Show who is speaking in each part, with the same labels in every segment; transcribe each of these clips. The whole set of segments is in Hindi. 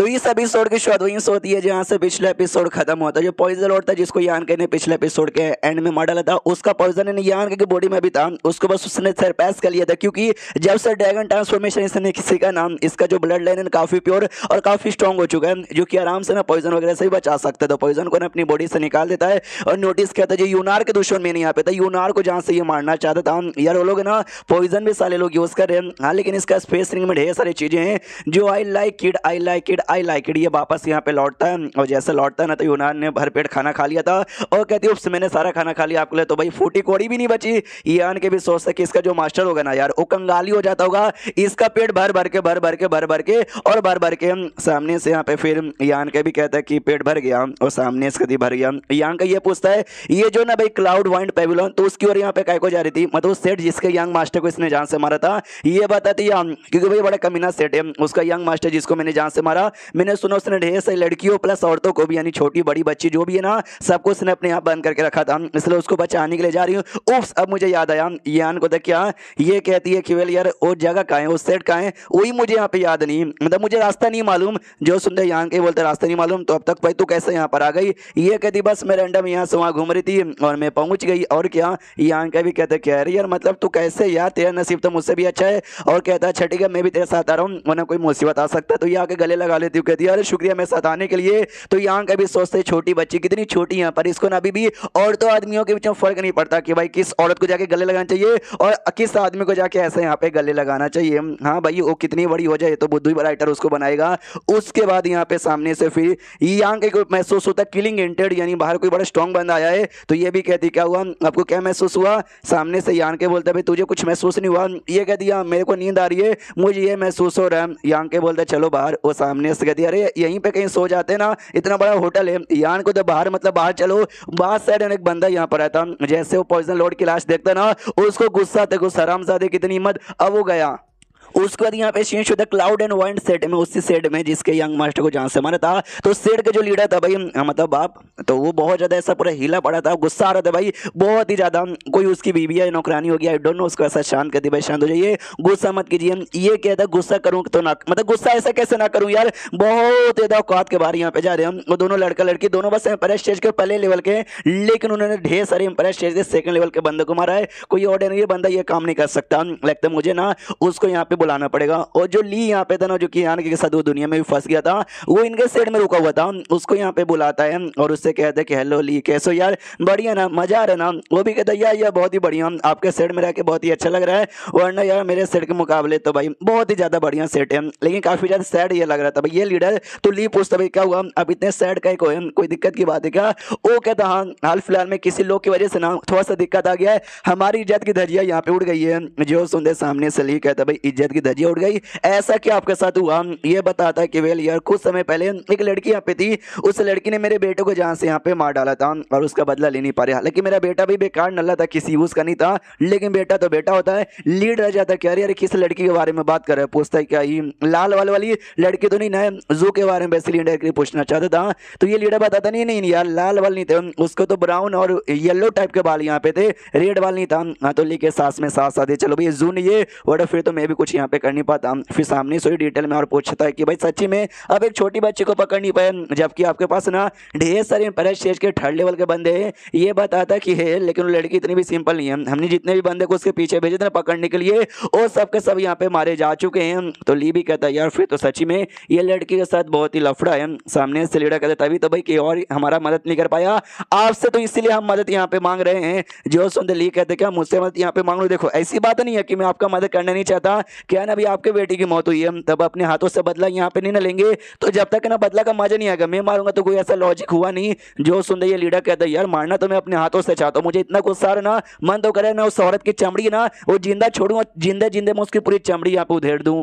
Speaker 1: तो इस एपिसोड की शुरुआत वहीं से होती है जहां से पिछला एपिसोड खत्म होता है। जो पॉइजन लॉर्ड था जिसको यानके ने पिछले एपिसोड के एंड में मार डाला था, उसका पॉइजन यानके की बॉडी में भी था, उसको बस उसने सरपास कर लिया था। क्योंकि जब से ड्रैगन ट्रांसफॉर्मेशन इसने किसी का नाम, इसका जो ब्लड लाइन है काफी प्योर और काफी स्ट्रॉन्ग हो चुका है, जो कि आराम से ना पॉइजन वगैरह से भी बचा सकता है। तो पॉइजन को ना अपनी बॉडी से निकाल देता है और नोटिस किया था जो यूनार के दुश्मन में नहीं यहाँ पे था, यूनार को जहां से ये मारना चाहता था यार, वो लोग ना पॉइजन भी साले लोग यूज कर रहे हैं। हाँ, लेकिन इसका स्पेस रिंग में ढेर सारी चीजें हैं जो I like it I like it I like it. ये वापस यहाँ पे लौटता है और जैसे लौटता है ना तो यूनान ने भरपेट खाना खा लिया था और कहती है उप्स मैंने सारा खाना खा लिया आपके लिए, तो भाई फूटी कोड़ी भी नहीं बची। यान के भी सोचता कि इसका जो मास्टर होगा ना यार वो कंगाली हो जाता होगा, इसका पेट भर भर के और भर भर के सामने से यहाँ पे फिर यान के भी कहता है कि पेट भर गया और सामने इसका दी भर गया। यान का ये पूछता है ये जो ना भाई क्लाउड वाइंड पेविलियन तो उसकी ओर यहाँ पे काय को जा रही थी, मतलब सेठ जिसके यंग मास्टर को इसने जान से मारा था ये बताती है, क्योंकि भाई बड़ा कमीना सेठ है उसका यंग मास्टर जिसको मैंने जान से मारा। मैंने सुना उसने ढेर सारी लड़कियों प्लस औरतों को भी, यानी छोटी बड़ी बच्ची जो भी है ना सबको उसने अपने यहाँ बंद करके रखा था, इसलिए उसको बचाने के लिए जा रही हूँ। उफ्स अब मुझे याद आया, यान को देख क्या ये कहती है कि वेल यार वो जगह कहाँ है, वो सेट कहाँ है, वही मुझे यहाँ पे याद नहीं, मतलब मुझे रास्ता नहीं मालूम। जो सुनते यान के बोलते रास्ता नहीं मालूम, तो अब तक भाई तू कैसे यहाँ पर आ गई। ये कहती बस मैं रैंडम यहाँ से वहाँ घूम रही थी और मैं पहुंच गई, और क्या। यान का भी कहते कह रही यार मतलब तू कैसे यार, तेरा नसीब तो मुझसे भी अच्छा है। और कहता है ठीक है मैं भी तेरे साथ आ रहा हूँ वरना कोई मुसीबत आ सकता है, तो ये आके गले लगा लेती हूँ। कहती है अरे शुक्रिया मैं साथ आने के लिए। तो यहाँ का भी सोचते छोटी बच्ची कितनी छोटी यहाँ पर, इसको ना अभी भी औरतों आदमियों के बीच में फर्क नहीं पड़ता कि भाई किस औरत को जाके गले लगाना चाहिए और किस आदमी को जाके ऐसे यहाँ पे गले लगाना चाहिए। हाँ भाई वो कितनी बड़ी हो जाए तो बुद्धू राइटर उसको बनाएगा। उसके बाद यहाँ पे सामने से फिर यहाँ के महसूस होता है किलिंग इंटेड, यानी बाहर कोई बड़ा स्ट्रॉन्ग बंदा आया है। तो ये भी कहती क्या हुआ आपको क्या महसूस हुआ, सामने से यान के बोलते भाई तुझे कुछ महसूस नहीं हुआ। ये कहती है मेरे को नींद आ रही है मुझे ये महसूस हो रहा है। यान के बोलते चलो बाहर, वो सामने से कहती अरे यहीं पे कहीं सो जाते ना, इतना बड़ा होटल है। यान को तो बाहर मतलब बाहर चलो, बाहर साइड एक बंदा यहाँ पर आता, जैसे वो पॉइजन लॉर्ड की लाश देखता ना उसको गुस्सा आते, गुस्सा हरामजादे कितनी हिम्मत। अब वो गया उसके बाद यहाँ पे चेंज होता क्लाउड एंड वाइंड सेट में, उसी सेट में जिसके यंग मास्टर को जहां से मारा था। तो सेट का जो लीडर था भाई मतलब बाप, तो वो बहुत ज्यादा ऐसा पूरा हिला पड़ा था, गुस्सा आ रहा था भाई बहुत ही ज्यादा। कोई उसकी बीवी है नौकरानी होगी आई डोंट नो, उसको ऐसा शांत कर दी भाई शांत हो जाइए गुस्सा मत कीजिए। ये कहता गुस्सा करूँ तो ना, मतलब गुस्सा ऐसा कैसे ना करूँ यार, बहुत ज्यादा औकात के बाहर यहाँ पे जा रहे हैं वो दोनों लड़का लड़की दोनों बस एम्प्रेस स्टेज के पहले लेवल के, लेकिन उन्होंने ढेर सारे एम्प्रेस स्टेज के सेकंड लेवल के बंदे को मारा है। कोई ऑर्डिनरी बंदा ये काम नहीं कर सकता, लगता है मुझे ना उसको यहाँ पे बुलाना पड़ेगा। और जो ली यहाँ पे था ना जो कि यान के साथ वो दुनिया में भी फंस गया था, वो इनके सेट में रुका हुआ था, उसको यहाँ पे बुलाता है और उससे कहते हैं कि हेलो ली कैसे हो यार, बढ़िया ना मजा आ रहा है ना। वो भी कहता है यार बहुत ही बढ़िया, आपके सेट में रह के बहुत ही अच्छा लग रहा है, वरना यार मेरे सेट के मुकाबले तो भाई बहुत ही ज्यादा बढ़िया सेट है, लेकिन काफी ज्यादा सैड ये लग रहा था भाई ये लीडर। तो ली पूछता भाई क्या हुआ अब इतने सैड का कोई दिक्कत की बात है क्या। वो कहता हाँ हाल फिलहाल में किसी लोग की वजह से ना थोड़ा सा दिक्कत आ गया है, हमारी इज्जत की धज्जियां यहाँ पे उड़ गई है। जो सुनते सामने से ली कहता भाई इज्जत की धज्जियां उड़ गई, ऐसा क्या आपके साथ हुआ। ये बताता है कि वेल यार कुछ समय पहले एक लड़की यहाँ पे थी, उस लड़की ने मेरे बेटे को जहां से यहाँ पे मार डाला था और उसका बदला ले नहीं पा रहा। हालांकि मेरा बेटा भी बेकार नल्ला था, किसी यूज का नहीं था, लेकिन बेटा तो बेटा होता है। लीड रह जाता है क्या यार किस लड़की के बारे में बात कर रहे हैं, पूछता है क्या ये लाल वाली लड़की तो नहीं ना, जू के बारे में वैसे लीडर पूछना चाहता था। तो ये लीडर बताता नहीं यार लाल वाल नहीं थे, उसको तो ब्राउन और येलो टाइप के बाल यहाँ पे थे, रेड वाल नहीं था। हाँ तो लेके सास में सास आते चलो भाई जू नहीं ये वर्ड, फिर तो मैं भी कुछ यहाँ पे कर नहीं पाता। फिर सामने से डिटेल में और पूछता है कि भाई सच्ची में अब एक छोटी बच्ची को पकड़ नहीं पाए, जबकि आपके पास ना ढेर सारे पहले स्टेज के थर्ड लेवल के बंदे हैं। ये बताता कि है लेकिन वो लड़की इतनी भी सिंपल नहीं है, हमने जितने भी बंदे को उसके पीछे भेजे थे पकड़ने के लिए वो सब के सब यहाँ पे मारे जा चुके हैं। तो ली भी कहता है यार फिर तो सच्ची में ये लड़की के साथ बहुत ही लफड़ा है। सामने से लीडर कहता तभी तो भाई कि और हमारा मदद नहीं कर पाया आपसे, तो इसीलिए हम मदद यहाँ पे मांग रहे हैं। जो सुनते ली कहते क्या मुझसे मदद यहाँ पे मांग लो, देखो ऐसी बात नहीं है कि मैं आपका मदद करना नहीं चाहता, क्या ना अभी आपके बेटी की मौत हुई है तब अपने हाथों से बदला यहाँ पे नहीं ना लेंगे, तो जब तक ना बदला का मजा नहीं आएगा मैं मारूंगा तो कोई ऐसा लॉजिक हुआ नहीं। जो सुन ये लीडर कहता है यार मारना तो मैं अपने हाथों से चाहता हूँ, मुझे इतना गुस्सा ना मन तो करे ना उस औरत की चमड़ी ना वो जिंदा छोड़ूंगा, जिंदे जिंदे मैं उसकी पूरी चमड़ी यहाँ पे उधेड़ दूं।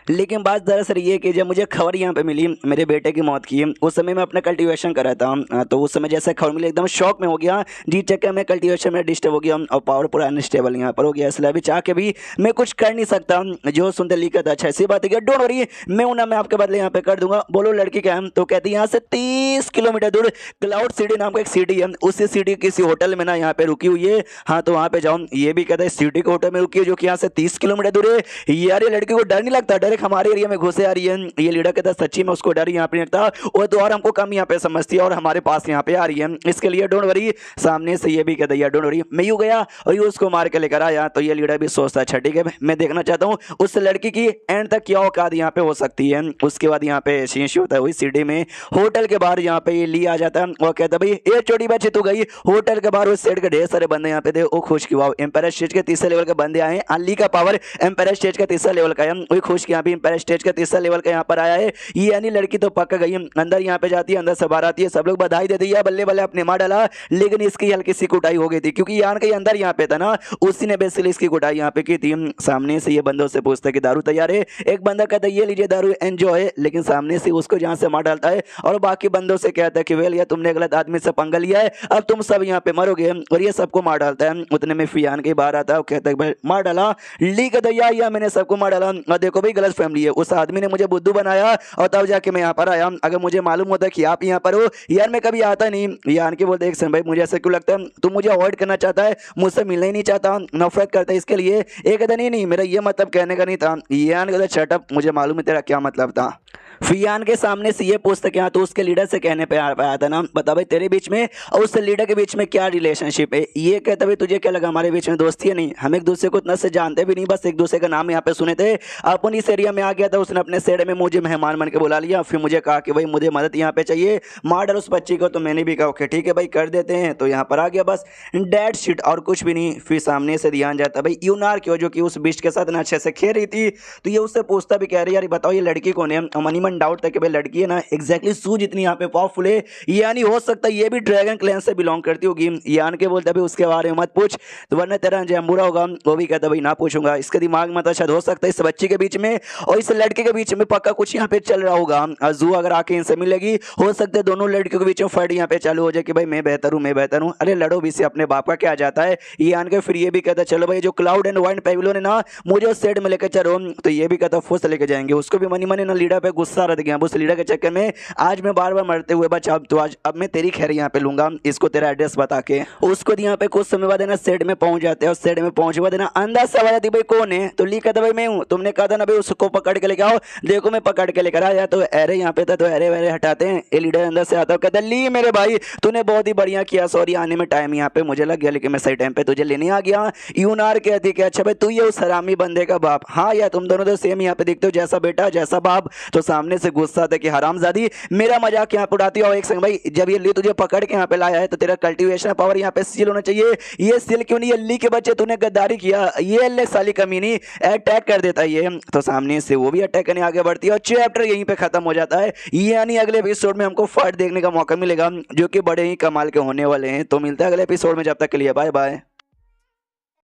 Speaker 1: लेकिन बात दरअसल ये कि जब मुझे खबर यहाँ पे मिली मेरे बेटे की मौत की, उस समय मैं अपना कल्टीवेशन कर रहा था, तो उस समय जैसे खबर मिली एकदम शॉक में हो गया जी, चक्कर में कल्टीवेशन में डिस्टर्ब हो गया और पावर पूरा अनस्टेबल यहाँ पर हो गया, इसलिए अभी चाह के भी मैं कुछ कर नहीं सकता। जो सुनते लिखा था अच्छा ऐसी बात है डोंट वरी मैं हूं ना, मैं आपके बदले यहाँ पे कर दूंगा। बोलो लड़की क्या है, तो कहती है यहाँ से 30 किलोमीटर दूर क्लाउड सिटी नाम का एक सिटी है, उसी सिटी किसी होटल में ना यहाँ पे रुकी हुई है, हाँ तो वहाँ पे जाओ। ये भी कहता है सिटी के होटल में रुकी है जो कि यहाँ से 30 किलोमीटर दूर है। यार ये लड़की को डर नहीं लगता, डर डायरेक्ट हमारे एरिया में घुसे आ रही है। ये लीडर कहता है सच्ची में उसको डर यहाँ पे नहीं लगता, वो तो और हमको कम यहाँ पे समझती है और हमारे पास यहाँ पे आ रही है, इसके लिए डोंट वरी। सामने से ये भी कहता है डोंट वरी। मैं यूं गया और यूं उसको मार के लेकर आया। तो ये लीडर भी सोचता है अच्छा ठीक है मैं देखना चाहता हूँ उस लड़की की एंड तक क्या औकात यहाँ पे हो सकती है। उसके बाद यहाँ पे शीश होता है वही सीढ़ी में होटल के बाहर यहाँ पे ये ली आ जाता है और कहता है भाई ये छोटी बच्ची तू गई। होटल के बाहर उस सेट के ढेर सारे बंदे यहाँ पे थे, वो खुश की वाह एम्पायर स्टेज के तीसरे लेवल के बंदे आए हैं। अली का पावर एम्पायर स्टेज का तीसरा लेवल का है, वही खुश की यहाँ पे एम्पायर स्टेज का तीसरा लेवल का यहाँ पर आया है। ये यानी लड़की तो पक्का गई है, अंदर यहाँ पे जाती है, अंदर से बाहर आती है, सब लोग बधाई देते हैं बल्ले बल्ले अपने मार डाला। लेकिन इसकी हल्की सी कुटाई हो गई थी क्योंकि यान के अंदर यहाँ पे था ना, उसी ने बेसिकली इसकी कुटाई यहाँ पे की थी। सामने से ये बंदों से पूछता है कि दारू तैयार है, एक बंदा कहता है ये लीजिए दारू एंजॉय, लेकिन सामने से उसको जहाँ से मार डालता है और बाकी बंदों से कहता है कि वेल या तुमने गलत आदमी से पंगा लिया है, अब तुम सब यहाँ पे मरोगे, और ये सबको मार डालता है। उतने में फियान के बाहर आता है और कहता है भाई मार डाला ली कहता है या मैंने सबको मार डाला, और देखो भाई गलत फैमिली है, उस आदमी ने मुझे बुद्धू बनाया और तब जाके मैं यहाँ पर आया। अगर मुझे मालूम होता कि आप यहाँ पर हो यार मैं कभी आता नहीं। यान के बोलते एक भाई मुझे ऐसा क्यों लगता है, तू मुझे अवॉइड करना चाहता है, मुझसे मिलना ही नहीं चाहता, नफरत करता है इसके लिए। एक कहता नहीं मेरा ये मतलब कहने का नहीं था। यान कहता शट अप, मुझे मालूम है तेरा क्या मतलब था। फियान के सामने से ये पूछता कि हाँ तो उसके लीडर से कहने पे आया था ना, बता भाई तेरे बीच में और उस लीडर के बीच में क्या रिलेशनशिप है। ये कहता भाई तुझे क्या लगा हमारे बीच में दोस्ती है, नहीं हम एक दूसरे को इतना से जानते भी नहीं, बस एक दूसरे का नाम यहाँ पे सुने थे। अपन इस एरिया में आ गया था, उसने अपने शहर में मुझे मेहमान बन के बुला लिया, फिर मुझे कहा कि भाई मुझे मदद यहाँ पे चाहिए, मार डाल उस बच्ची को। तो मैंने भी कहा ओके ठीक है भाई कर देते हैं, तो यहाँ पर आ गया बस डेड शिट और कुछ भी नहीं। फिर सामने से ध्यान जाता भाई यूनार क्यों जो कि उस बिस्ट के साथ ना अच्छे से खेल रही थी। तो ये उससे पूछता भी कह रही यार बताओ ये लड़की कौन है। मनी मन डाउट था कि भाई लड़की है ना एग्जैक्टली सू जितनी यहाँ पे पावरफुल है, यानी हो सकता है ये भी ड्रैगन क्लैन से बिलोंग करती होगी। यान के बोलते भाई उसके बारे में मत पूछ तो वरना तेरा अंजाम बुरा होगा। वो भी कहता भाई ना पूछूंगा, इसके दिमाग में तो शायद हो सकता है इस बच्ची के बीच में और इस लड़के के बीच में पक्का कुछ यहाँ पे चल रहा होगा। अजू अगर आके इनसे मिलेगी हो सकता है दोनों लड़कियों के बीच में फाइट यहाँ पे चालू हो जाए कि भाई मैं बेहतर हूँ मैं बेहतर हूँ। अरे लड़ो भी से अपने बाप का क्या जाता है। यान के फिर ये भी कहता चलो भाई जो क्लाउड एंड वाइन पेविलियन है ना मुझे उस सेट में लेकर चलो। तो ये भी कहता फुस लेके जाएंगे उसको भी मनी मनी ना लीडर पे गुस्सा रह गया। उस लीडर के चक्कर में आज मैं बार बार मरते हुए बचा, तो आज अब मैं तेरी खैर यहाँ पे लूंगा, इसको तेरा एड्रेस बता के। उसको यहाँ पे कुछ समय बाद ना सेट में पहुंच जाते हैं और सेट में पहुंचे बाद ना अंदाज से आवाज आती भाई कौन है। तो ली कहता भाई मैं हूँ, तुमने कहा था ना भाई उसको पकड़ के लेके आओ, देखो मैं पकड़ के लेकर आया। तो अरे यहाँ पे था तो अरे वरे हटाते हैं। ये लीडर अंदर से आता है कहता ली मेरे भाई तूने बहुत ही बढ़िया किया, सॉरी आने में टाइम यहाँ पे मुझे लग गया लेकिन मैं सही टाइम पे तुझे लेने आ गया। यूनार कहती कि अच्छा भाई तू ये उस हरामी बंदे का बाप, हाँ यार तुम दोनों तो सेम यहाँ पे दिखते हो, जैसा बेटा जैसा बाप। तो सामने से गुस्सा था कि हरामजादी मेरा मजाक यहाँ उड़ाती है। और एक संग भाई जब ये ली तुझे पकड़ के यहाँ पे लाया है तो तेरा कल्टीवेशन पावर यहाँ पे सील होना चाहिए, ये सील क्यों नहीं। ये ली के बच्चे तूने गद्दारी किया, ये अल्ले साली कमीनी अटैक कर देता है ये। तो सामने से वो भी अटैक करने आगे बढ़ती है और चैप्टर यहीं पे खत्म हो जाता है। ये यानी अगले एपिसोड में हमको फाइट देखने का मौका मिलेगा जो कि बड़े ही कमाल के होने वाले हैं। तो मिलता है अगले एपिसोड में, जब तक के लिए बाय बाय।